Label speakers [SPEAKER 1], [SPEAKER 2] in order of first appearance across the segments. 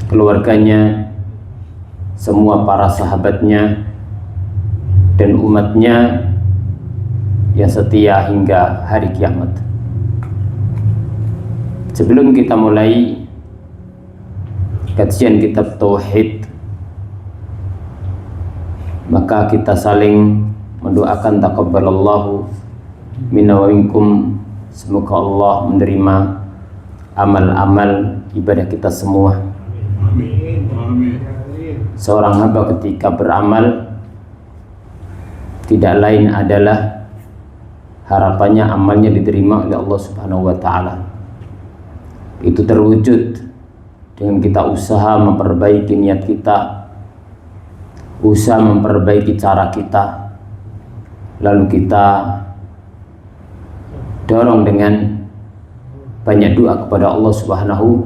[SPEAKER 1] keluarganya, semua para sahabatnya, dan umatnya yang setia hingga hari kiamat. Sebelum kita mulai kajian kitab Tauhid, maka kita saling mendoakan taqabbalallahu minna wa minkum. Semoga Allah menerima amal-amal ibadah kita semua. Amin. Seorang hamba ketika beramal tidak lain adalah harapannya amalnya diterima oleh Allah Subhanahu wa taala. Itu terwujud dengan kita usaha memperbaiki niat kita, usaha memperbaiki cara kita, lalu kita dorong dengan banyak doa kepada Allah Subhanahu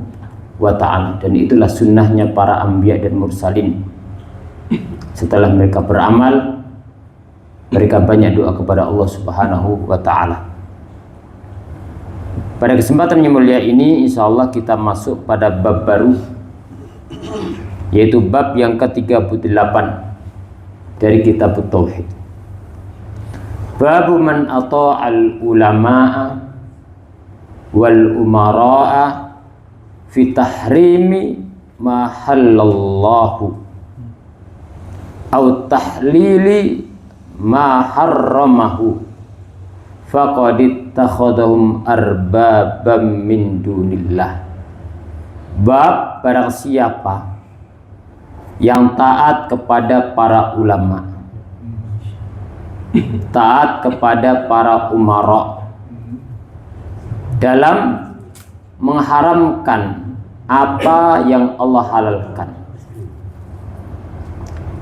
[SPEAKER 1] wa ta'ala. Dan itulah sunnahnya para anbiya dan mursalin. Setelah mereka beramal, mereka banyak doa kepada Allah Subhanahu wa ta'ala. Pada kesempatan yang mulia ini, insya Allah kita masuk pada bab baru, yaitu bab yang ke-38 dari kitab Tauhid. Babu man ata'al ulama'a wal umara'a fi tahrimi ma halallahu aw tahlili ma harramahu faqad ittakhadhum arbabam min dunillah. Bab barang siapa yang taat kepada para ulama, taat kepada para umara dalam mengharamkan apa yang Allah halalkan.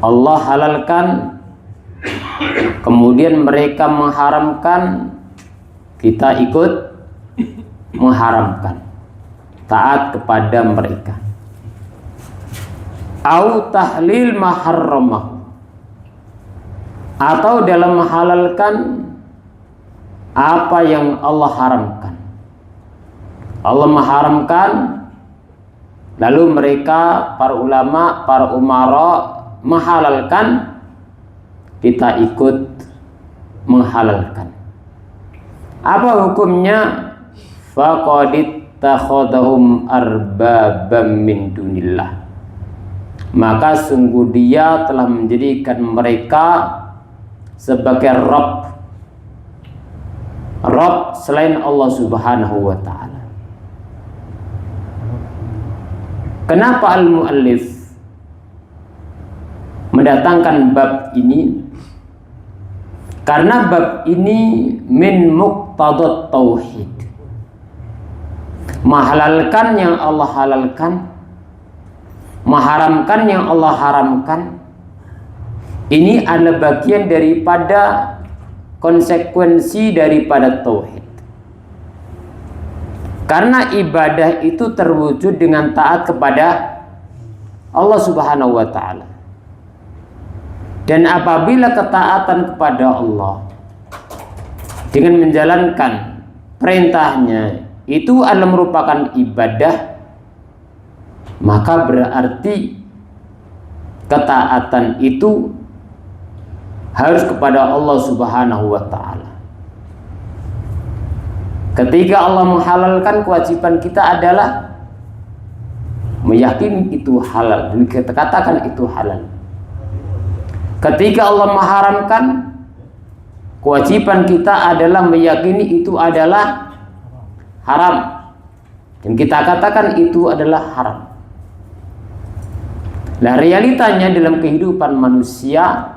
[SPEAKER 1] Allah halalkan, kemudian mereka mengharamkan, kita ikut mengharamkan, taat kepada mereka. Au tahlil ma harramahu, atau dalam menghalalkan apa yang Allah haramkan. Allah mengharamkan, lalu mereka para ulama, para umara menghalalkan, kita ikut menghalalkan. Apa hukumnya? Faqad ittakhadhum arbabam min dunillah. Maka sungguh dia telah menjadikan mereka sebagai Rabb selain Allah Subhanahu wa ta'ala. Kenapa al-muallif mendatangkan bab ini? Karena bab ini min muqtadat tauhid, menghalalkan yang Allah halalkan, mengharamkan yang Allah haramkan. Ini adalah bagian daripada konsekuensi daripada tauhid. Karena ibadah itu terwujud dengan taat kepada Allah Subhanahu wa ta'ala. Dan apabila ketaatan kepada Allah dengan menjalankan perintahnya itu adalah merupakan ibadah, maka berarti ketaatan itu harus kepada Allah Subhanahu wa ta'ala. Ketika Allah menghalalkan, kewajiban kita adalah meyakini itu halal dan kita katakan itu halal. Ketika Allah mengharamkan, kewajiban kita adalah meyakini itu adalah haram dan kita katakan itu adalah haram. Nah, realitanya dalam kehidupan manusia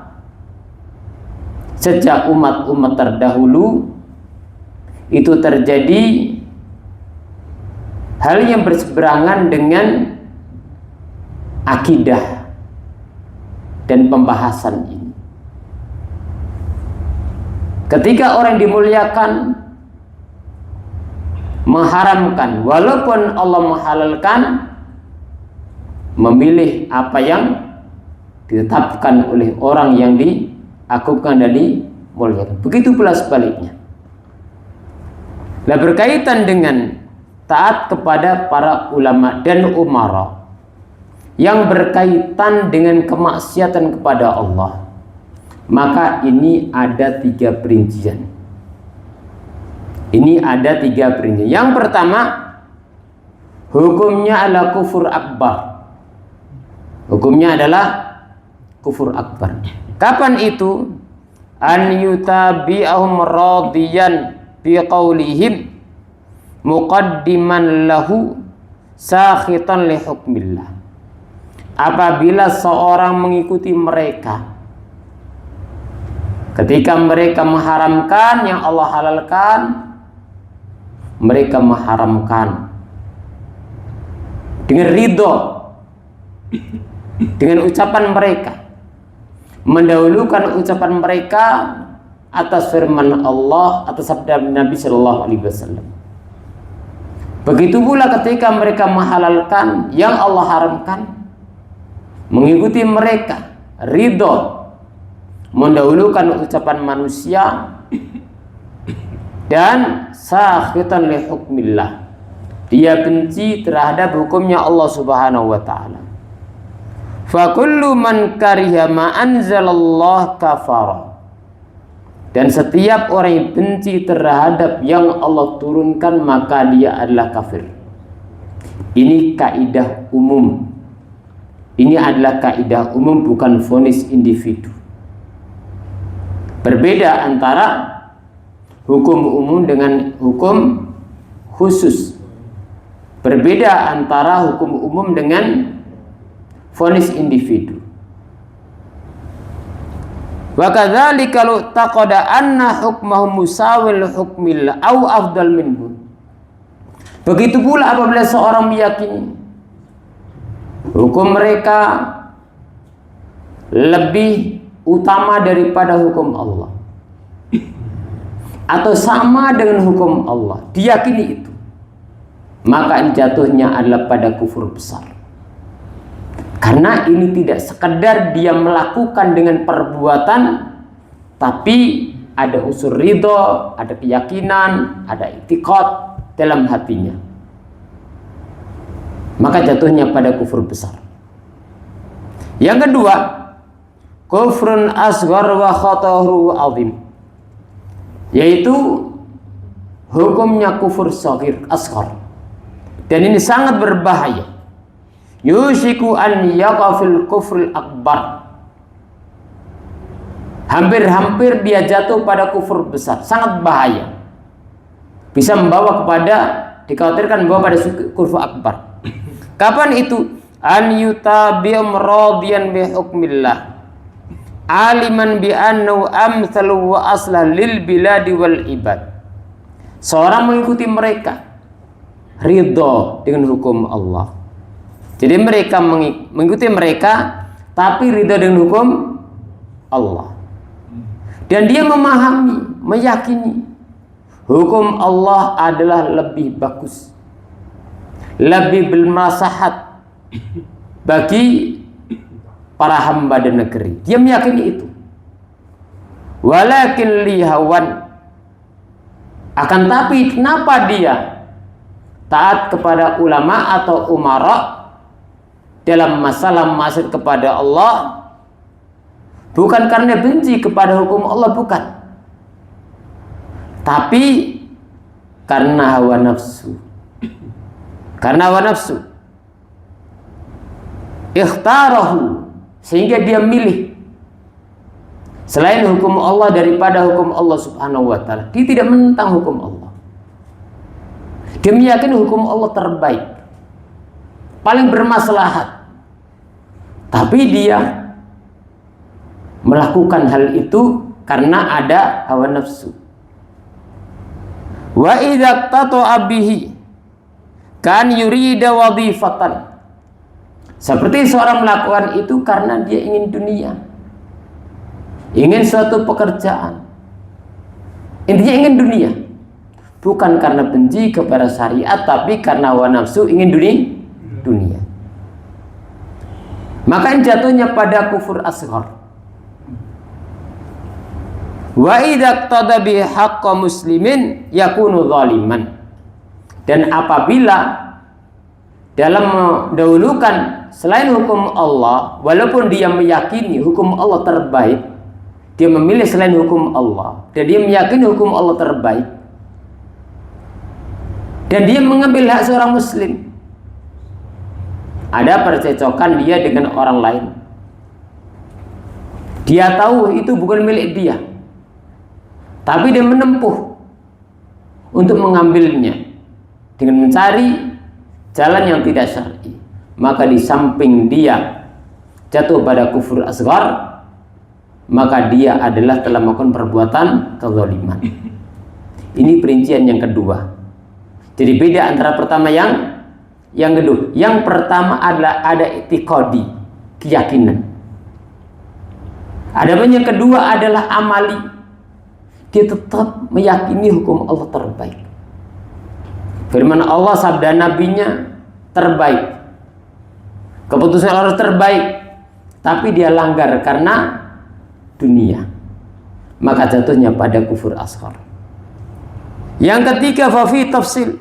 [SPEAKER 1] sejak umat-umat terdahulu itu terjadi hal yang berseberangan dengan akidah dan pembahasan ini. Ketika orang dimuliakan mengharamkan, walaupun Allah menghalalkan, memilih apa yang ditetapkan oleh orang yang diagungkan dan dimuliakan. Begitu pula sebaliknya. Nah, berkaitan dengan taat kepada para ulama dan umara, yang berkaitan dengan kemaksiatan kepada Allah, maka ini ada 3 perincian. Ini ada 3 perincian. Yang pertama, hukumnya adalah kufur akbar. Hukumnya adalah kufur akbar. Kapan itu? An yutabi'ahum radiyan biqaulihim muqaddiman lahu sakhitan li hukmillah. Apabila seorang mengikuti mereka ketika mereka mengharamkan yang Allah halalkan, mereka mengharamkan dengan ridho, dengan ucapan mereka, mendahulukan ucapan mereka atas firman Allah, atas sabda Nabi Shallallahu Alaihi Wasallam. Begitu pula ketika mereka menghalalkan yang Allah haramkan, mengikuti mereka, ridho, mendahulukan ucapan manusia, dan sakhitan li hukmillah, dia benci terhadap hukumnya Allah Subhanahu wa taala. Fa kullu man kariha ma anzalallah kafara. Dan setiap orang yang benci terhadap yang Allah turunkan, maka dia adalah kafir. Ini kaidah umum. Ini adalah kaidah umum, bukan vonis individu. Berbeda antara hukum umum dengan hukum khusus. Berbeda antara hukum umum dengan vonis individu. Wa kadzalika law taqada anna hukmahu musawil hukmillah au afdal minhu. Begitu pula apabila seorang meyakini hukum mereka lebih utama daripada hukum Allah atau sama dengan hukum Allah, diyakini itu, maka jatuhnya adalah pada kufur besar. Karena ini tidak sekedar dia melakukan dengan perbuatan, tapi ada unsur ridho, ada keyakinan, ada i'tiqad dalam hatinya. Maka jatuhnya pada kufur besar. Yang kedua, kufrun asghar wa khatahu azim, yaitu hukumnya kufur saghir, asghar. Dan ini sangat berbahaya. Yushiku an yaqafil kufril akbar. Hampir-hampir dia jatuh pada kufur besar, sangat bahaya. Bisa membawa kepada, dikhawatirkan membawa pada kufur akbar. Kapan itu? An yutabi'um radiyan bi hukmillah, aliman bi annahu amsalu wa aslah lil biladi wal ibad. Seorang mengikuti mereka, ridho dengan hukum Allah. Jadi mereka mengikuti mereka, tapi ridha dengan hukum Allah. Dan dia memahami, meyakini hukum Allah adalah lebih bagus, lebih bermaslahat bagi para hamba dan negeri. Dia meyakini itu. Walakin lihawan, akan tapi kenapa dia taat kepada ulama atau umara dalam masalah maksud kepada Allah? Bukan karena benci kepada hukum Allah, bukan, tapi karena hawa nafsu. Karena hawa nafsu, ikhtarahu, sehingga dia milih selain hukum Allah daripada hukum Allah Subhanahu wa taala. Dia tidak menentang hukum Allah, dia meyakini hukum Allah terbaik, paling bermaslahat, tapi dia melakukan hal itu karena ada hawa nafsu. Wa idza tata'a bihi kan yurida wadhifatan, seperti seorang melakukan itu karena dia ingin dunia, ingin suatu pekerjaan, intinya ingin dunia, bukan karena benci kepada syariat, tapi karena hawa nafsu ingin dunia. Maka jatuhnya pada kufur asghar. Wa idza qtada bi haqqi muslimin yakunu zaliman, dan apabila dalam mendahulukan selain hukum Allah, walaupun dia meyakini hukum Allah terbaik, dia memilih selain hukum Allah, dan dia meyakini hukum Allah terbaik, dan dia mengambil hak seorang muslim. Ada percecokan dia dengan orang lain. Dia tahu itu bukan milik dia, tapi dia menempuh untuk mengambilnya dengan mencari jalan yang tidak syar'i. Maka di samping dia jatuh pada kufur asghar, maka dia adalah telah melakukan perbuatan kezaliman. Ini perincian yang kedua. Jadi beda antara pertama yang kedua. Yang pertama adalah ada i'tiqadi, keyakinan. Adapun yang kedua adalah amali. Dia tetap meyakini hukum Allah terbaik. Firman Allah, sabda nabinya terbaik, keputusan Allah terbaik, tapi dia langgar karena dunia, maka jatuhnya pada kufur asghar. Yang ketiga, fafi tafsil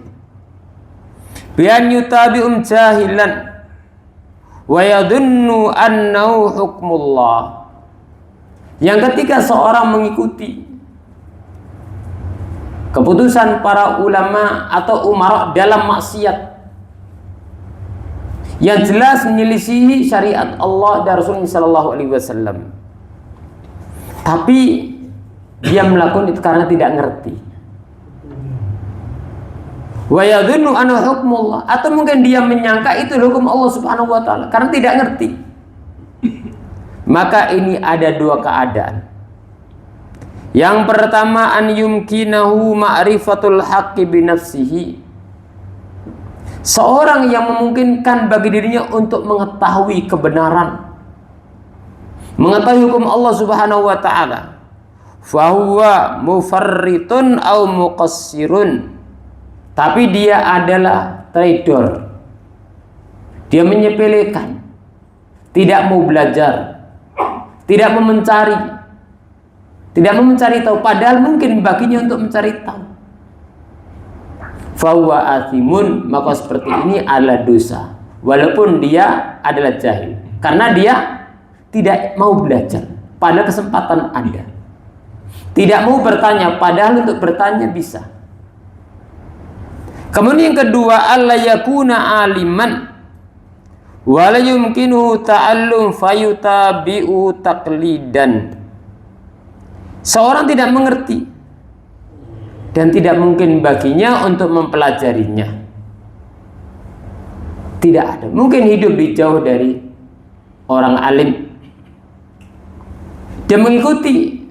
[SPEAKER 1] bi an yutabi'um jahilan wa yadunnu annahu hukmullah. Yang ketiga, seorang mengikuti keputusan para ulama atau umara dalam maksiat yang jelas menyelisihi syariat Allah dan Rasulullah sallallahu alaihi wasallam, tapi dia melakukan itu karena tidak ngerti. Wa yadhunnu anna hukmullah, atau mungkin dia menyangka itu hukum Allah Subhanahu wa taala karena tidak ngerti. Maka ini ada dua keadaan. Yang pertama, an yumkinahu ma'rifatul haqqi bi nafsihi. Seorang yang memungkinkan bagi dirinya untuk mengetahui kebenaran, mengetahui hukum Allah Subhanahu wa taala, fahuwa mufarritun au muqassirun. Tapi dia adalah trader. Dia menyepelekan, tidak mau belajar, tidak mau mencari, tidak mau mencari tahu, padahal mungkin baginya untuk mencari tahu. Fahuwa athimun, maka seperti ini adalah dosa, walaupun dia adalah jahil, karena dia tidak mau belajar padahal kesempatan ada, tidak mau bertanya padahal untuk bertanya bisa. Kemudian yang kedua, alla yakuna aliman wa la yumkinuhu ta'allum fayutabi'u taqlidan. Seorang tidak mengerti dan tidak mungkin baginya untuk mempelajarinya. Tidak ada. Mungkin hidup di jauh dari orang alim. Dia mengikuti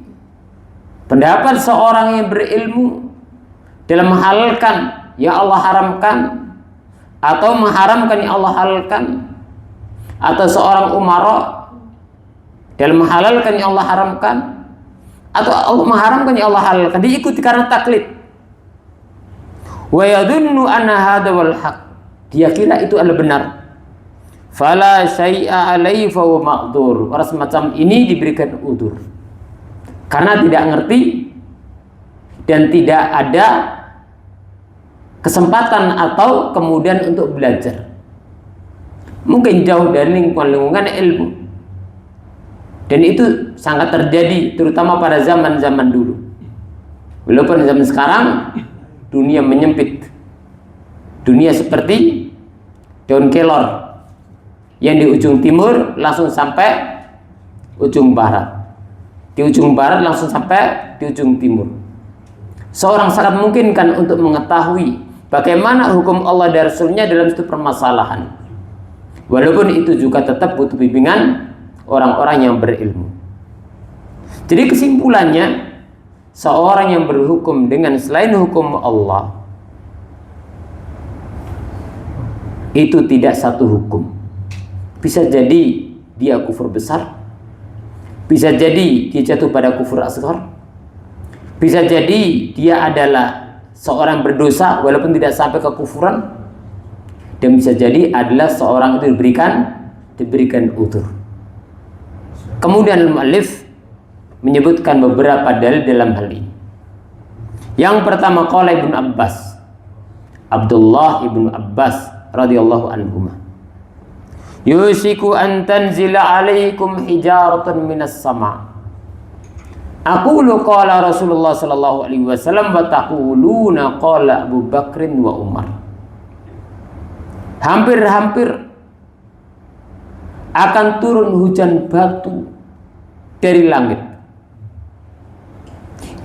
[SPEAKER 1] pendapat seorang yang berilmu dalam menghalalkan yang Allah haramkan, atau mengharamkan yang Allah halalkan, atau seorang umara dalam menghalalkan yang Allah haramkan, atau Allah mengharamkan yang Allah halalkan. Diikuti karena taklid. Wa yadhunnu anna hadha wal haq. Dia kira itu adalah benar. Fala syai'a alaihi fa huwa ma'dzur. Orang semacam ini diberikan udzur karena tidak ngerti dan tidak ada kesempatan atau kemudian untuk belajar. Mungkin jauh dari lingkungan ilmu. Dan itu sangat terjadi terutama pada zaman-zaman dulu. Walaupun zaman sekarang dunia menyempit. Dunia seperti daun kelor yang di ujung timur langsung sampai ujung barat. Di ujung barat langsung sampai di ujung timur. Seorang sangat memungkinkan untuk mengetahui bagaimana hukum Allah dan Rasulnya dalam satu permasalahan. Walaupun itu juga tetap butuh bimbingan orang-orang yang berilmu. Jadi kesimpulannya, seorang yang berhukum dengan selain hukum Allah itu tidak satu hukum. Bisa jadi dia kufur besar, bisa jadi dia jatuh pada kufur asghar, bisa jadi dia adalah seorang berdosa walaupun tidak sampai ke kufuran, dan bisa jadi adalah seorang itu diberikan udzur. Kemudian al-mu'allif menyebutkan beberapa dalil dalam hal ini. Yang pertama, qala Ibnu Abbas, Abdullah Ibnu Abbas radhiyallahu anhuma, yusiku an tanzila alaikum hijaratun minas sama. Aqulu qala Rasulullah sallallahu alaihi wasallam wa taquluna qala Abu Bakrin wa Umar. Hampir-hampir akan turun hujan batu dari langit.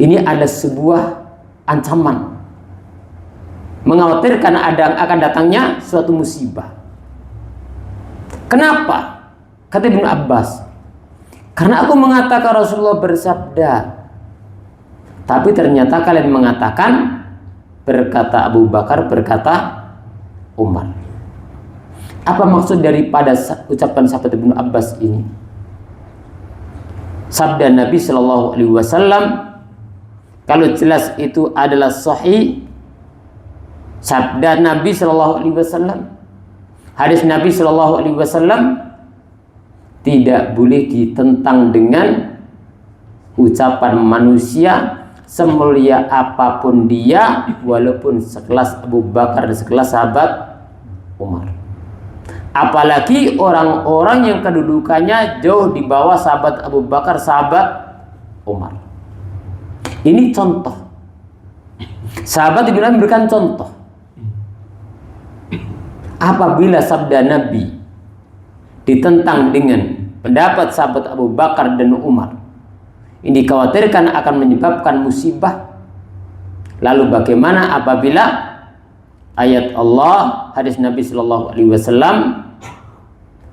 [SPEAKER 1] Ini ada sebuah ancaman, mengkhawatirkan akan datangnya suatu musibah. Kenapa? Kata Ibnu Abbas, karena aku mengatakan Rasulullah bersabda, tapi ternyata kalian mengatakan berkata Abu Bakar, berkata Umar. Apa maksud daripada ucapan sahabat Ibnu Abbas ini? Sabda Nabi Shallallahu Alaihi Wasallam, kalau jelas itu adalah sahih, sabda Nabi Shallallahu Alaihi Wasallam, hadis Nabi Shallallahu Alaihi Wasallam, tidak boleh ditentang dengan ucapan manusia semulia apapun dia, walaupun sekelas Abu Bakar dan sekelas sahabat Umar. Apalagi orang-orang yang kedudukannya jauh di bawah sahabat Abu Bakar, sahabat Umar. Ini contoh. Sahabat dibilang memberikan contoh. Apabila sabda Nabi ditentang dengan pendapat sahabat Abu Bakar dan Umar, ini dikhawatirkan akan menyebabkan musibah. Lalu bagaimana apabila ayat Allah, hadis Nabi Shallallahu Alaihi Wasallam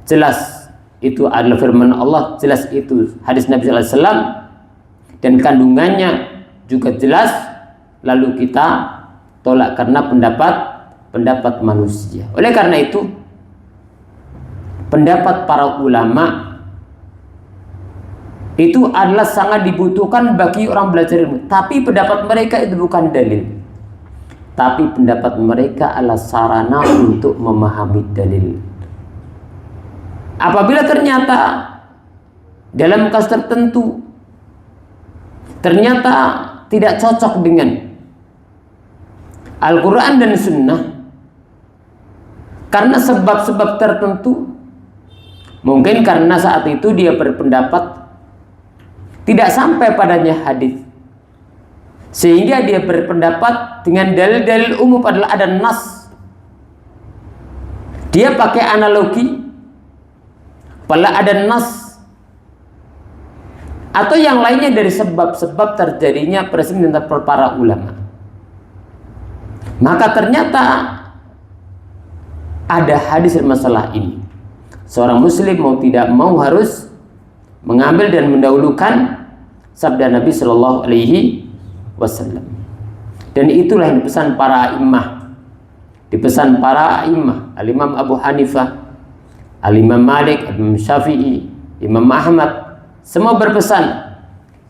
[SPEAKER 1] jelas itu adalah firman Allah, jelas itu hadis Nabi Shallallahu Alaihi Wasallam, dan kandungannya juga jelas, lalu kita tolak karena pendapat manusia. Oleh karena itu, pendapat para ulama itu adalah sangat dibutuhkan bagi orang belajar ilmu. Tapi pendapat mereka itu bukan dalil, tapi pendapat mereka adalah sarana untuk memahami dalil. Apabila ternyata dalam kasus tertentu ternyata tidak cocok dengan Al-Quran dan Sunnah, karena sebab-sebab tertentu, mungkin karena saat itu dia berpendapat tidak sampai padanya hadis, sehingga dia berpendapat dengan dalil-dalil umum adalah ada nas. Dia pakai analogi, padahal ada nas, atau yang lainnya dari sebab-sebab terjadinya perselisihan antara para ulama. Maka ternyata ada hadis masalah ini. Seorang muslim mau tidak mau harus mengambil dan mendahulukan sabda Nabi Shallallahu Alaihi Wasallam. Dan itulah yang dipesan para imam, dipesan para imam, Al-Imam Abu Hanifah, Al-Imam Malik, Al-Imam Syafi'i, Imam Ahmad, semua berpesan,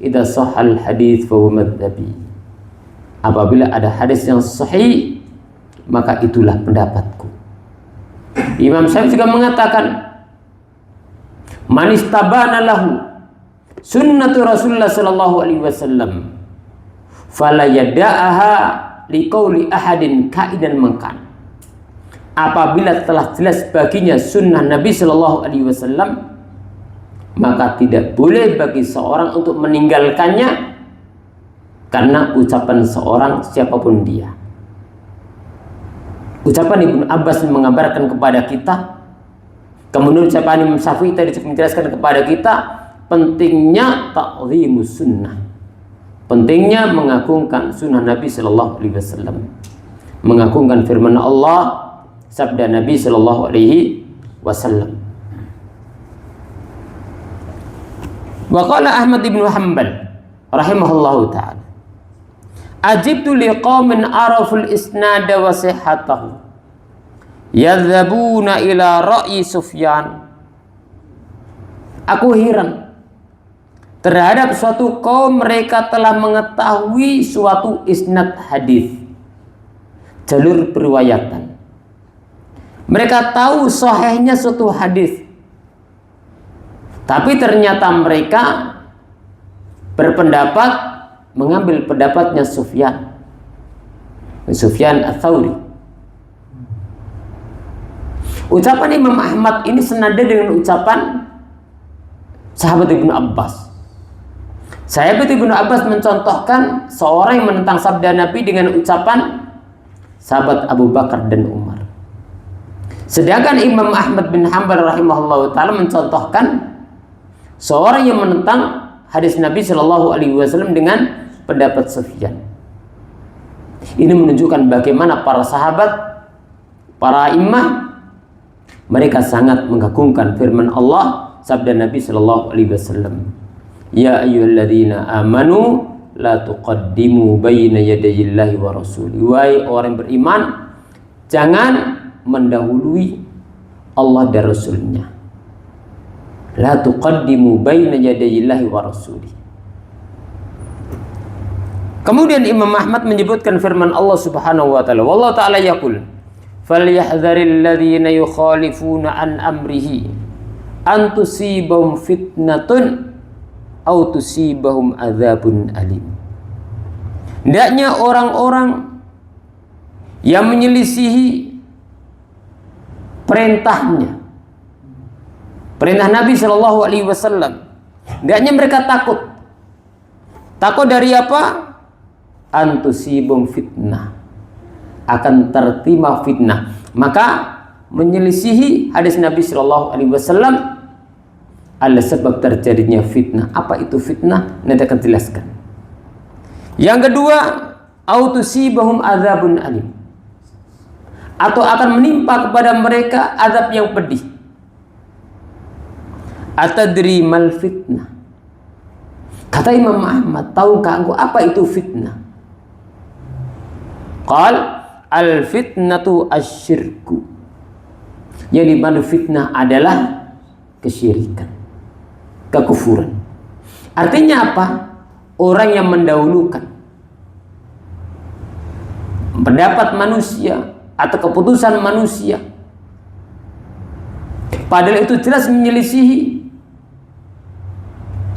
[SPEAKER 1] idza sahal hadits fa huwa madhhabi. Apabila ada hadis yang sahih, maka itulah pendapatku. Imam Syafi'i juga mengatakan, man istabana lahu sunnatu Rasulullah sallallahu alaihi wasallam fala yada'aha liqauli ahadin kaidan mangkan. Apabila telah jelas baginya sunnah Nabi sallallahu alaihi wasallam, maka tidak boleh bagi seorang untuk meninggalkannya karena ucapan seorang siapapun dia. Ucapan Ibnu Abbas mengabarkan kepada kita, kemudian ucapan Imam Syafi'i tadi menjelaskan kepada kita pentingnya ta'zimus sunnah, pentingnya mengagungkan sunnah Nabi Shallallahu Alaihi Wasallam, mengagungkan firman Allah, sabda Nabi Shallallahu Alaihi Wasallam. Wa qala Ahmad ibn Hanbal rahimahullahu ta'ala, ajibtu liqaumin araful isnada wa sihhatahu yadhabuna ila ra'yi Sufyan. Aku heran terhadap suatu kaum, mereka telah mengetahui suatu isnad hadis, jalur periwayatan. Mereka tahu sahihnya suatu hadis, tapi ternyata mereka berpendapat mengambil pendapatnya Sufyan Ats-Tsauri. Ucapan Imam Ahmad ini senada dengan ucapan sahabat Ibnu Abbas. Sahabat Ibnu Abbas mencontohkan seorang yang menentang sabda Nabi dengan ucapan sahabat Abu Bakar dan Umar. Sedangkan Imam Ahmad bin Hanbal rahimahullah ta'ala mencontohkan seorang yang menentang hadis Nabi Shallallahu Alaihi Wasallam dengan pendapat Sufyan. Ini menunjukkan bagaimana para sahabat, para imam, mereka sangat mengagungkan firman Allah, sabda Nabi Shallallahu Alaihi Wasallam. Ya ayyuhalladzina amanu la tuqaddimu baina yadayillahi wa rasuli. Wahai orang beriman, jangan mendahului Allah dan Rasulnya. La tuqaddimu baina yadayillahi wa rasuli. Kemudian Imam Ahmad menyebutkan firman Allah Subhanahu wa taala, wallahu taala yaqul, falyahdharil ladzina yukhalifuna an amrihi an tusibahum fitnatun aw tusibahum adzabun alim. Hendaknya orang-orang yang menyelisihi perintah Nabi Shallallahu Alaihi Wasallam, hendaknya mereka takut dari apa? Antusibum fitnah, akan tertimpa fitnah. Maka menyelisihi hadis Nabi Shallallahu Alaihi Wasallam adalah sebab terjadinya fitnah. Apa itu fitnah? Nanti akan jelaskan. Yang kedua, autusibahum adzabun alim, atau akan menimpa kepada mereka azab yang pedih. Atadri mal fitnah? Kata Imam Ahmad, tahukah engkau apa itu fitnah? Qal al fitnatu asyirku. Yang dimana fitnah adalah kesyirikan, kekufuran. Artinya apa? Orang yang mendahulukan pendapat manusia atau keputusan manusia, padahal itu jelas menyelisihi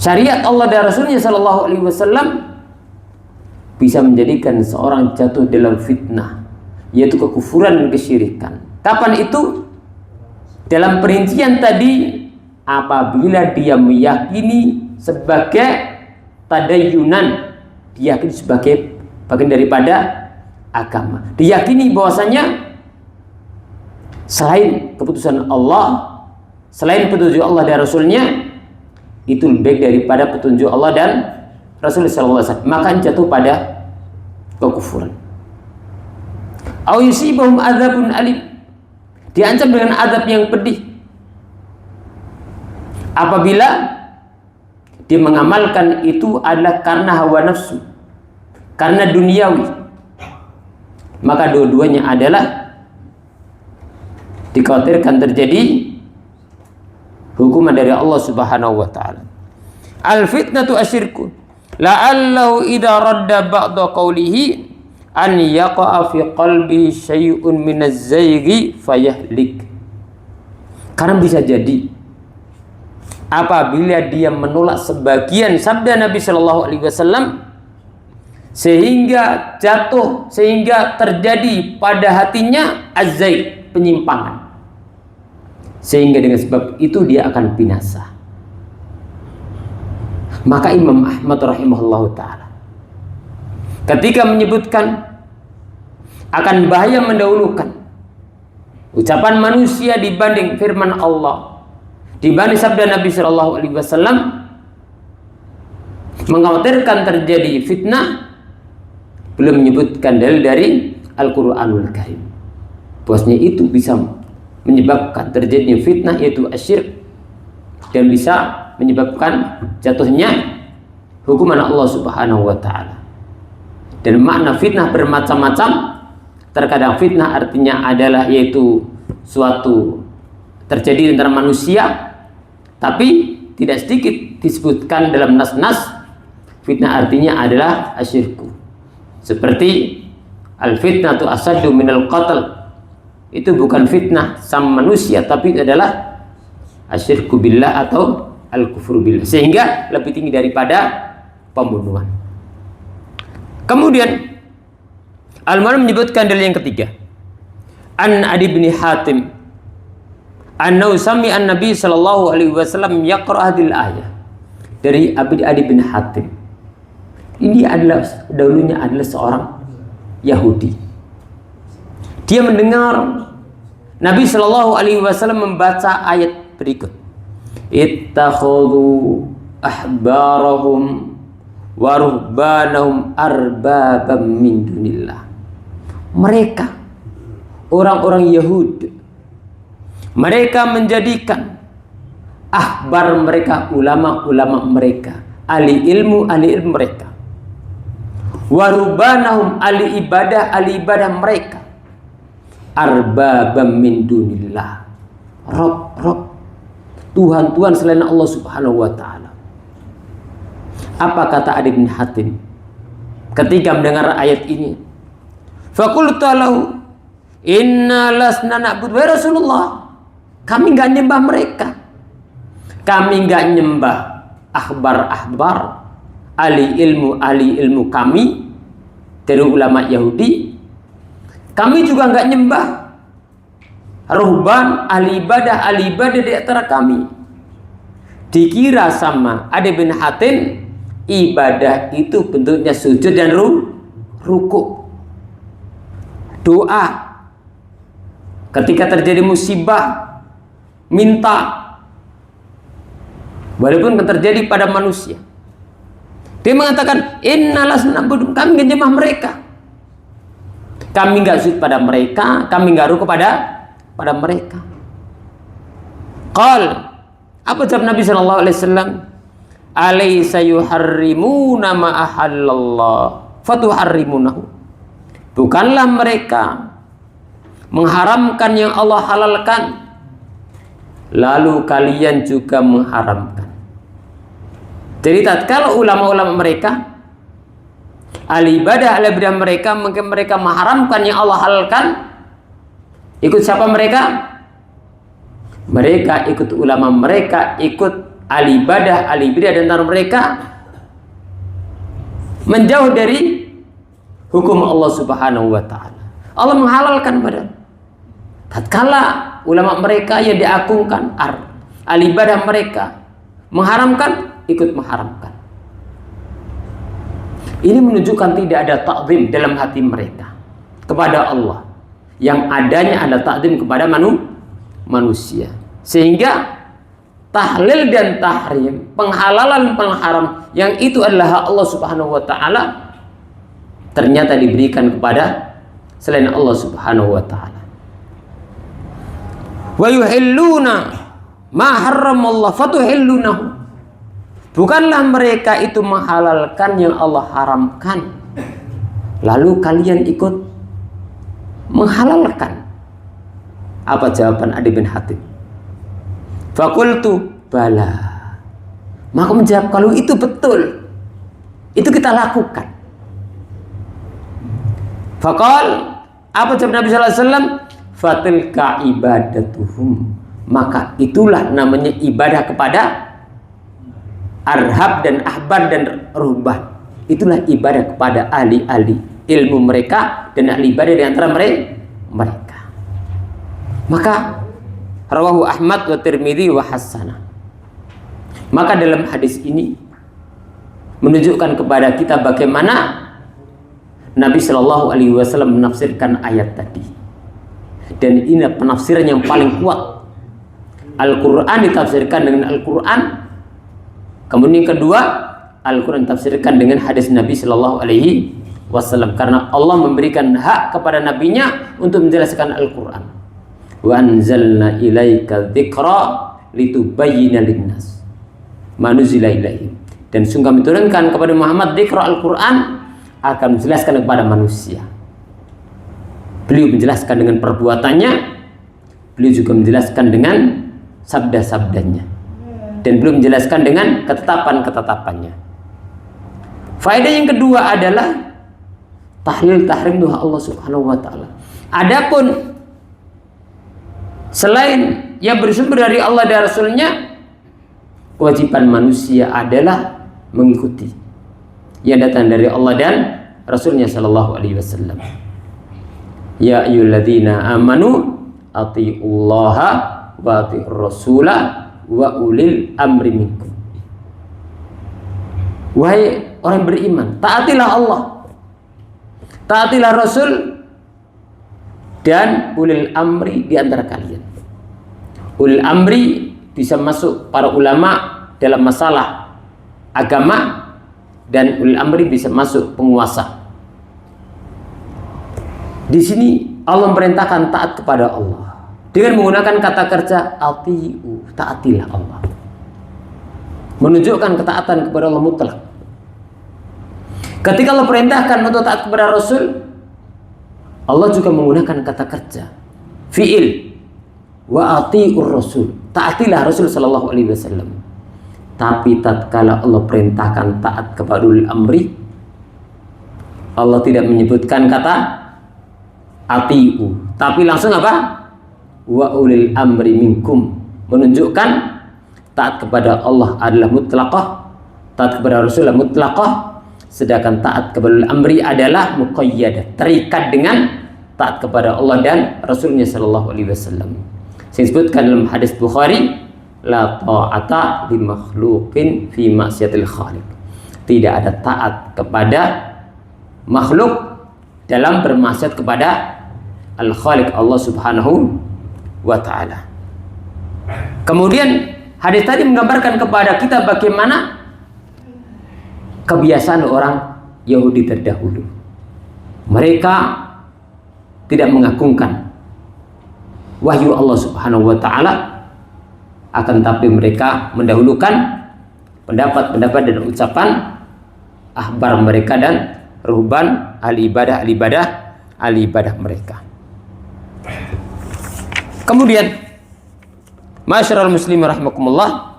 [SPEAKER 1] syariat Allah dan Rasulnya Shallallahu Alaihi Wasallam, bisa menjadikan seorang jatuh dalam fitnah, yaitu kekufuran dan kesyirikan. Kapan itu? Dalam perincian tadi, apabila dia meyakini sebagai tadayunan, diyakini sebagai bagian daripada agama, diyakini bahwasanya selain keputusan Allah, selain petunjuk Allah dan Rasulnya, itu lebih baik daripada petunjuk Allah dan Rasulullah SAW, maka jatuh pada kekufuran. Au yusibahum adzabun alim, diancam dengan azab yang pedih apabila dia mengamalkan itu adalah karena hawa nafsu, karena duniawi, maka dua-duanya adalah dikhawatirkan terjadi hukuman dari Allah Subhanahu wa taala. Al fitnatu asyirku la'allahu idza radda ba'da qawlihi an yaqa'a fi qalbi syai'un minaz zayghi fayahlik. Karena bisa jadi apabila dia menolak sebagian sabda Nabi Shallallahu Alaihi Wasallam, sehingga jatuh, sehingga terjadi pada hatinya az-zayg, penyimpangan, sehingga dengan sebab itu dia akan binasa. Maka Imam Ahmad rahimahullah ta'ala ketika menyebutkan akan bahaya mendahulukan ucapan manusia dibanding firman Allah, dibanding sabda Nabi Shallallahu Alaihi Wasallam, mengkhawatirkan terjadi fitnah, belum menyebutkan dalil dari Al-Quranul Karim bahwasanya itu bisa menyebabkan terjadinya fitnah, yaitu asyirk, dan bisa menyebabkan jatuhnya hukuman Allah Subhanahu wa taala. Dan makna fitnah bermacam-macam. Terkadang fitnah artinya adalah yaitu suatu terjadi antara manusia, tapi tidak sedikit disebutkan dalam nas-nas fitnah artinya adalah asyirku. Seperti al-fitnatu asaddu minal qatl. Itu bukan fitnah sama manusia, tapi adalah asyirku billah atau al-kufru billah, sehingga lebih tinggi daripada pembunuhan. Kemudian Al-Mu'allif menyebutkan dalil yang ketiga, an Adi bin Hatim Annahu sami'a an-nabi sallallahu alaihi wasallam yaqra' hadhihi al-ayah. Dari Adi bin Hatim. Ini dahulunya adalah seorang Yahudi. Dia mendengar Nabi sallallahu alaihi wasallam membaca ayat berikut. Ittakhadhu ahbarahum wa ruhbanahum arbabam min dunillah. Mereka orang-orang Yahudi, mereka menjadikan ahbar mereka, ulama-ulama mereka, ahli ilmu mereka, wa ruhbanahum ahli ibadah mereka, arbabam min dunillah, rob Tuhan selain Allah subhanahu wa ta'ala. Apa kata Adi bin Hatim ketika mendengar ayat ini? Faqultu lahu inna lasna na'budu wa Rasulullah. Kami enggak nyembah mereka. Kami enggak nyembah ahbar ahli ilmu kami dari ulama Yahudi. Kami juga enggak nyembah ruhban ahli ibadah di antara kami. Dikira sama Adi bin Hatim ibadah itu bentuknya sujud dan ruku. Doa ketika terjadi musibah, minta, walaupun terjadi pada manusia. Dia mengatakan innalas na'budu, kami enggak nyembah mereka, kami enggak sujud pada mereka, kami enggak ruku pada mereka. Qal, apa jawab Nabi sallallahu alaihi wasallam? Alaysa yuharrimuna ma ahallallah fatuharrimunahu. Bukanlah mereka mengharamkan yang Allah halalkan, lalu kalian juga mengharamkan. Jadi tatkala ulama-ulama mereka, ahli ibadah mereka, mungkin mereka mengharamkan yang Allah halalkan, ikut siapa mereka? Mereka ikut ulama mereka, ikut ahli ibadah di antara mereka, menjauh dari hukum Allah subhanahu wa ta'ala. Allah menghalalkan badan. Tatkala ulama mereka yang diagungkan, ahli ibadah mereka mengharamkan, ikut mengharamkan. Ini menunjukkan tidak ada ta'zim dalam hati mereka kepada Allah. Yang adanya ada ta'zim kepada manusia. Sehingga tahlil dan tahrim, penghalalan pengharam yang itu adalah hak Allah subhanahu wa ta'ala, ternyata diberikan kepada selain Allah subhanahu wa ta'ala. Wa yuhilluna ma harramallah fatuhillunahu. Bukanlah mereka itu menghalalkan yang Allah haramkan, lalu kalian ikut menghalalkan. Apa jawaban Adi bin Hatim? Fakultu bala. Maka menjawab, kalau itu betul, itu kita lakukan. Faqal, apa jawab Nabi sallallahu alaihi wasallam? Fatilka ibadatuhum. Maka itulah namanya ibadah kepada arhab dan ahbar dan ruhban. Itulah ibadah kepada ahli-ahli ilmu mereka dan ahli ibadah di antara mereka. Maka rawahu Ahmad wa Tirmidzi wa hasanah. Maka dalam hadis ini menunjukkan kepada kita bagaimana Nabi Shallallahu Alaihi Wasallam menafsirkan ayat tadi, dan ini penafsiran yang paling kuat. Al-Quran ditafsirkan dengan Al-Quran, kemudian yang kedua Al-Quran ditafsirkan dengan hadis Nabi Shallallahu Alaihi Wasallam, karena Allah memberikan hak kepada nabinya untuk menjelaskan Al-Quran. Wa anzalna ilaika dzikra litubayyina linnas ma nuzila ilaihim. Dan sungguh menurunkan kepada Muhammad dzikra Al-Quran akan menjelaskan kepada manusia. Beliau menjelaskan dengan perbuatannya, beliau juga menjelaskan dengan sabda-sabdanya, dan beliau menjelaskan dengan ketetapan-ketetapannya. Faedah yang kedua adalah tahlil tahrim doa Allah subhanahu wa ta'ala. Adapun selain yang bersumber dari Allah dan Rasulnya, kewajiban manusia adalah mengikuti yang datang dari Allah dan Rasulnya sallallahu alaihi wasallam. Ya ayyuhalladzina amanu atiullaha wa ati'ur rasula wa ulil amri minkum. Wahai orang beriman, taatilah Allah, taatilah Rasul, dan ulil amri di antara kalian. Ulil amri bisa masuk para ulama dalam masalah agama, dan ulil amri bisa masuk penguasa. Di sini Allah memerintahkan taat kepada Allah dengan menggunakan kata kerja ati'u, taatilah Allah, menunjukkan ketaatan kepada Allah mutlak. Ketika Allah perintahkan untuk taat kepada Rasul, Allah juga menggunakan kata kerja fi'il, wa ati'ur rasul, taatilah Rasul sallallahu alaihi wasallam. Tapi tatkala Allah perintahkan taat kepada ulil amri, Allah tidak menyebutkan kata ati'u, tapi langsung apa? Wa ulil amri minkum, menunjukkan taat kepada Allah adalah mutlaqah, taat kepada Rasul adalah mutlaqah, sedangkan taat kepada ulil amri adalah muqayyadah, terikat dengan taat kepada Allah dan Rasulnya sallallahu alaihi wasallam. Disebutkan dalam hadis Bukhari, la ta'ata li makhluqin fi ma'siyatil khaliq. Tidak ada taat kepada makhluk dalam bermaksiat kepada al-khaliq, Allah subhanahu wa ta'ala. Kemudian hadis tadi menggambarkan kepada kita bagaimana kebiasaan orang Yahudi terdahulu. Mereka tidak mengagungkan wahyu Allah subhanahu wa ta'ala, akan tapi mereka mendahulukan pendapat-pendapat dan ucapan ahbar mereka dan ruhban, ahli ibadah mereka. Kemudian masyarul muslimin rahimakumullah,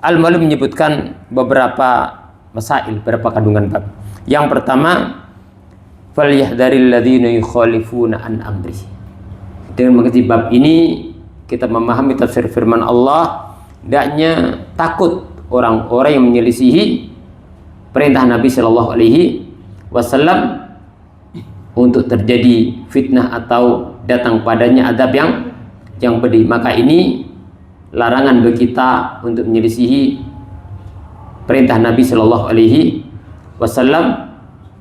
[SPEAKER 1] Al-Mu'allif menyebutkan beberapa masail, beberapa kandungan bab. Yang pertama, falyahdharil ladzina yukhalifuna an amri. Dengan mengerti bab ini, kita memahami tafsir firman Allah, hendaknya takut orang-orang yang menyelisihi perintah Nabi Shallallahu Alaihi Wasallam untuk terjadi fitnah atau datang padanya adab yang pedih. Maka ini larangan bagi kita untuk menyelisihi perintah Nabi Shallallahu Alaihi Wasallam,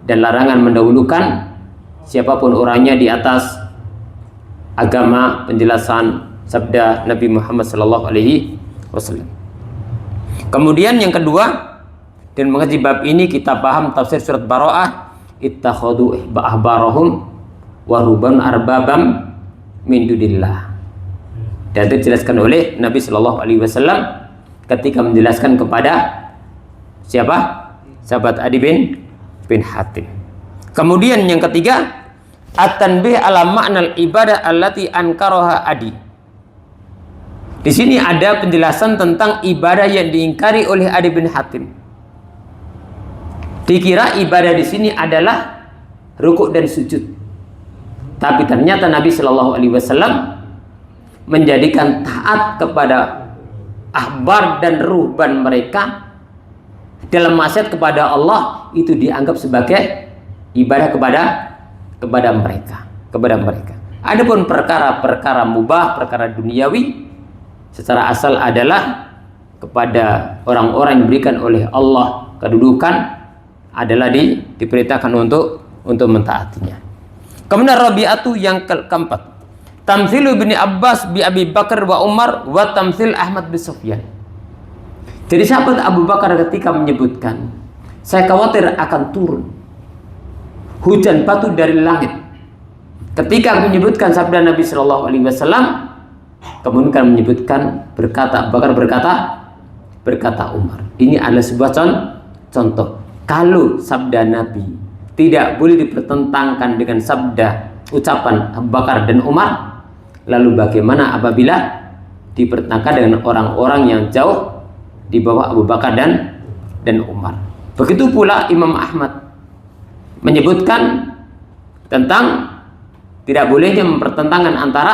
[SPEAKER 1] dan larangan mendahulukan siapapun orangnya di atas agama penjelasan sabda Nabi Muhammad Sallallahu Alaihi Wasallam. Kemudian yang kedua, dan mengaji bab ini kita paham tafsir surat Bara'ah, ittakhadu ahbarahum wa ruban arbabam min dunillah. Dan itu dijelaskan oleh Nabi Sallallahu Alaihi Wasallam ketika menjelaskan kepada siapa? Sahabat Adi bin Hatim. Kemudian yang ketiga, at-tanbih ala ma'nal ibadah allati ankaraha Adi. Di sini ada penjelasan tentang ibadah yang diingkari oleh Adi bin Hatim. Dikira ibadah di sini adalah rukuk dan sujud. Tapi ternyata Nabi Shallallahu Alaihi Wasallam menjadikan taat kepada ahbar dan ruhban mereka dalam maksiat kepada Allah itu dianggap sebagai ibadah kepada mereka. Adapun perkara-perkara mubah, perkara duniawi secara asal adalah kepada orang-orang yang diberikan oleh Allah kedudukan adalah diperintahkan untuk mentaatinya. Kemudian Rabi'atu yang keempat, tamthilu bin Abbas bi Abi Bakar wa Umar wa tamthil Ahmad bin Sufyan. Jadi sahabat Abu Bakar ketika menyebutkan, saya khawatir akan turun hujan batu dari langit. Ketika menyebutkan sabda Nabi Shallallahu Alaihi Wasallam, kemudian menyebutkan berkata Abu Bakar berkata Umar. Ini adalah sebuah contoh. Kalau sabda Nabi tidak boleh dipertentangkan dengan sabda ucapan Abu Bakar dan Umar, lalu bagaimana apabila dipertentangkan dengan orang-orang yang jauh di bawah Abu Bakar dan Umar? Begitu pula Imam Ahmad menyebutkan tentang tidak bolehnya mempertentangkan antara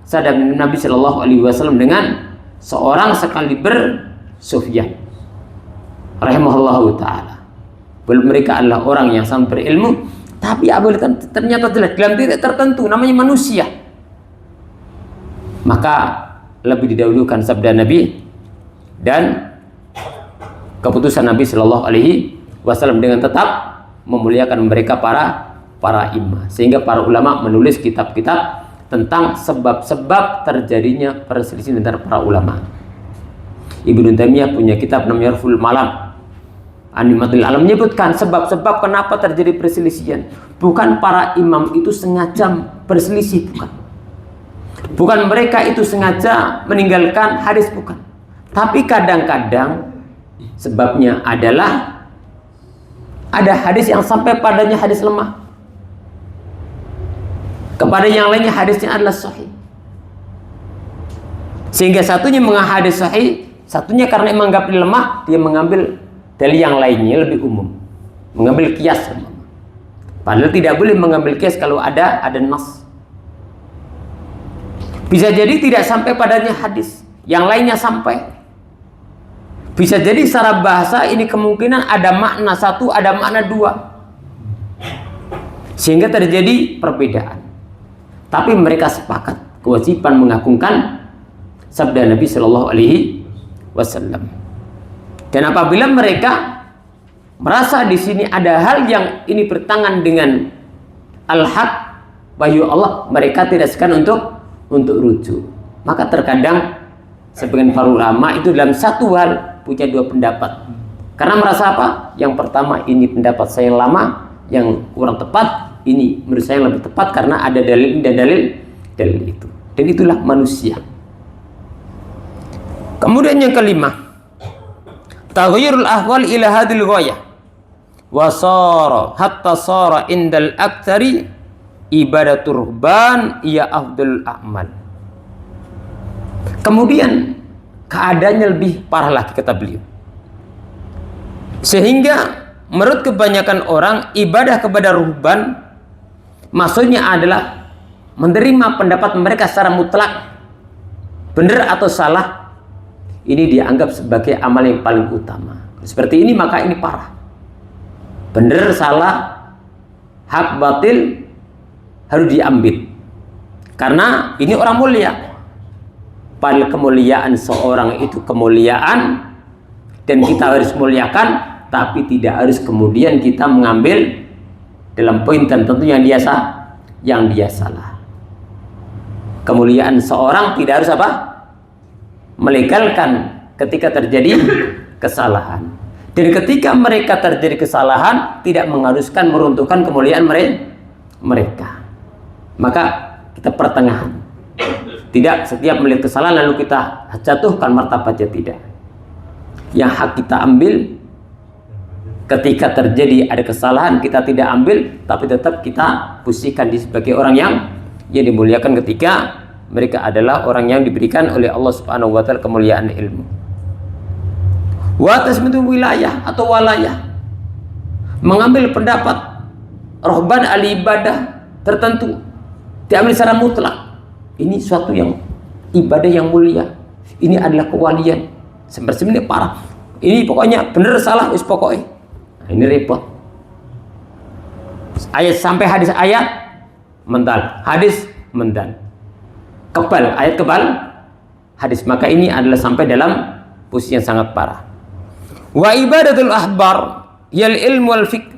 [SPEAKER 1] sabda Nabi Shallallahu Alaihi Wasallam dengan seorang sekaliber Sufyan rahimahullahu taala. Mereka adalah orang yang sangat berilmu, tapi ternyata dalam titik tertentu namanya manusia. Maka lebih didahulukan sabda Nabi dan keputusan Nabi Shallallahu Alaihi Wasallam dengan tetap memuliakan mereka para imam, sehingga para ulama menulis kitab-kitab tentang sebab-sebab terjadinya perselisihan antara para ulama. Ibnu Taimiyah punya kitab namanya Raful Malam Animatul Alam, menyebutkan sebab-sebab kenapa terjadi perselisihan. Bukan para imam itu sengaja berselisih, bukan mereka itu sengaja meninggalkan hadis, bukan. Tapi kadang-kadang sebabnya adalah ada hadis yang sampai padanya hadis lemah, kepada yang lainnya hadisnya adalah sahih, sehingga satunya menganggap hadis sahih, satunya karena menganggap lemah, dia mengambil dalil yang lainnya lebih umum, mengambil kias. Padahal tidak boleh mengambil kias kalau ada nas. Bisa jadi tidak sampai padanya hadis, yang lainnya sampai. Bisa jadi secara bahasa ini kemungkinan ada makna satu, ada makna dua, sehingga terjadi perbedaan. Tapi mereka sepakat kewajiban mengagungkan sabda Nabi Shallallahu Alaihi Wasallam. Dan apabila mereka merasa di sini ada hal yang ini bertentangan dengan al-haq, wahyu Allah, mereka tidak segan untuk rujuk. Maka terkadang sebagian para ulama itu dalam satu hal punya dua pendapat. Karena merasa apa? Yang pertama, ini pendapat saya lama, yang kurang tepat, ini menurut saya lebih tepat karena ada dalil dan dalil itu. Dan itulah manusia. Kemudian yang kelima, taghyirul ahwal ila hadil ghayah wa sara hatta sara indal aktsari ibadatur ruhban ya afdal a'mal. Kemudian keadaannya lebih parah lagi, kata beliau, sehingga menurut kebanyakan orang ibadah kepada ruhban maksudnya adalah menerima pendapat mereka secara mutlak, benar atau salah, ini dianggap sebagai amal yang paling utama. Seperti ini maka ini parah. Benar salah, hak batil harus diambil, karena ini orang mulia. Padahal kemuliaan seorang itu kemuliaan dan kita harus muliakan, tapi tidak harus kemudian kita mengambil dalam poin tertentu yang dia salah. Kemuliaan seorang tidak harus apa? Melegalkan ketika terjadi kesalahan. Dan ketika mereka terjadi kesalahan, tidak mengharuskan meruntuhkan kemuliaan mereka. Maka kita pertengahan. Tidak setiap melihat kesalahan lalu kita jatuhkan martabatnya, tidak. Yang hak kita ambil, ketika terjadi ada kesalahan kita tidak ambil, tapi tetap kita posisikan sebagai orang yang dimuliakan ketika mereka adalah orang yang diberikan oleh Allah Subhanahu wa taala kemuliaan ilmu. Wa tasmitu wilayah atau walayah, mengambil pendapat rohban al-ibadah tertentu, diambil secara mutlak. Ini suatu yang ibadah yang mulia, ini adalah kewalian. Sebenarnya parah. Ini pokoknya benar salah wis pokoknya. Nah, ini repot. Ayat sampai hadis ayat mental, hadis mental. Kebal, ayat kebal, hadis. Maka ini adalah sampai dalam posisi yang sangat parah. Wa ibadatul ahbar yal ilmu wal fiqh.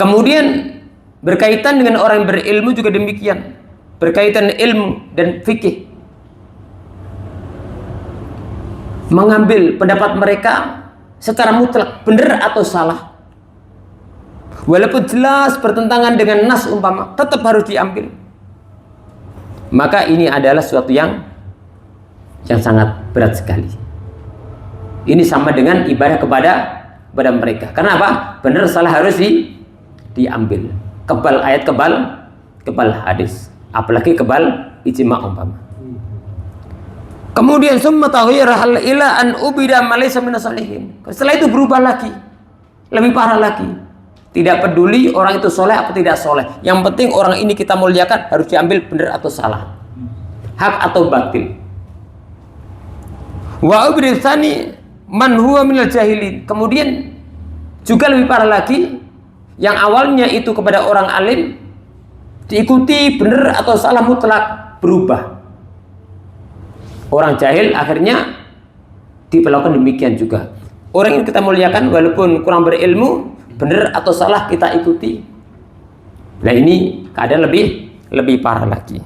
[SPEAKER 1] Kemudian berkaitan dengan orang yang berilmu juga demikian, berkaitan ilmu dan fikih. Mengambil pendapat mereka secara mutlak, benar atau salah, walaupun jelas bertentangan dengan nas umpama, tetap harus diambil. Maka ini adalah suatu yang sangat berat sekali. Ini sama dengan ibadah kepada mereka. Karena apa? Benar salah harus diambil. Kebal ayat, kebal hadis, apalagi kebal ijma umpama. Kemudian summa taghyira hal ila an ubida malaysa minas salihin. Setelah itu berubah lagi, lebih parah lagi. Tidak peduli orang itu soleh atau tidak soleh, yang penting orang ini kita muliakan, harus diambil benar atau salah, hak atau batil. Wa ubida tsani man huwa minal jahilin. Kemudian juga lebih parah lagi, yang awalnya itu kepada orang alim diikuti benar atau salah mutlak, berubah. Orang jahil akhirnya diperlakukan demikian juga. Orang yang kita muliakan walaupun kurang berilmu, benar atau salah kita ikuti. Nah ini keadaan lebih parah lagi.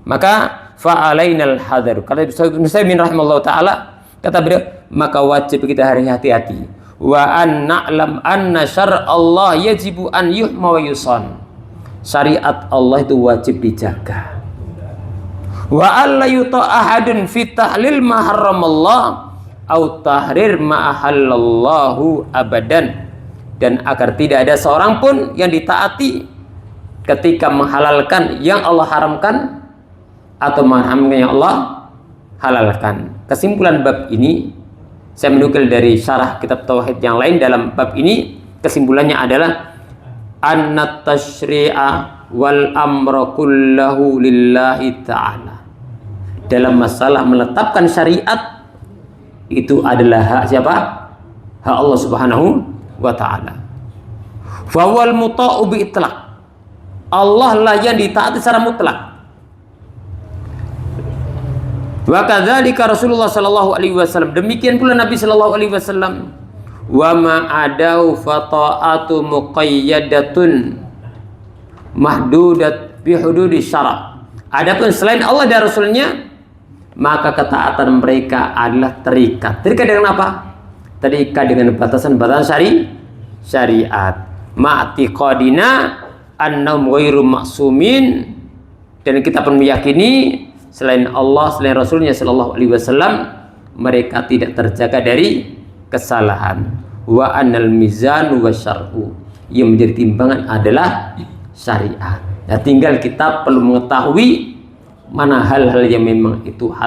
[SPEAKER 1] Maka fa'alainal hadar. Kata Ibnu Utsaimin rahimahullah taala, kata beliau, maka wajib kita hati-hati. Wa an na'lam anna syar' Allah yajibu an yuhma wa yusan. Syariat Allah itu wajib dijaga. Wa alla yuta ahadun fi tahlil ma harramallah au tahrir ma ahallallahu abadan, dan agar tidak ada seorang pun yang ditaati ketika menghalalkan yang Allah haramkan atau mengharamkan yang Allah halalkan. Kesimpulan bab ini saya menukil dari syarah kitab tauhid yang lain. Dalam bab ini kesimpulannya adalah anna tasyri'a wal amra kullahu lillahi ta'ala. Dalam masalah menetapkan syariat itu adalah hak siapa? Hak Allah Subhanahu wa ta'ala. Fawal muta'u bi itlaq. Allah lah yang ditaati secara mutlak. Wa kadzalika Rasulullah sallallahu alaihi wasallam. Demikian pula Nabi sallallahu alaihi wasallam. Wa ma adau fata'atu muqayyadatun mahdudat bi hududi syara'. Adapun selain Allah dan Rasulnya, maka ketaatan mereka adalah terikat. Terikat dengan apa? Terikat dengan batasan-batasan syariat. Ma'tiqadina annahum ghairu ma'sumin, dan kita pun meyakini selain Allah, selain Rasulnya sallallahu alaihi wasallam, mereka tidak terjaga dari kesalahan. Wa annal mizan wa syar'u, yang menjadi timbangan adalah syariat. Ya, tinggal kita perlu mengetahui mana hal-hal yang memang itu halal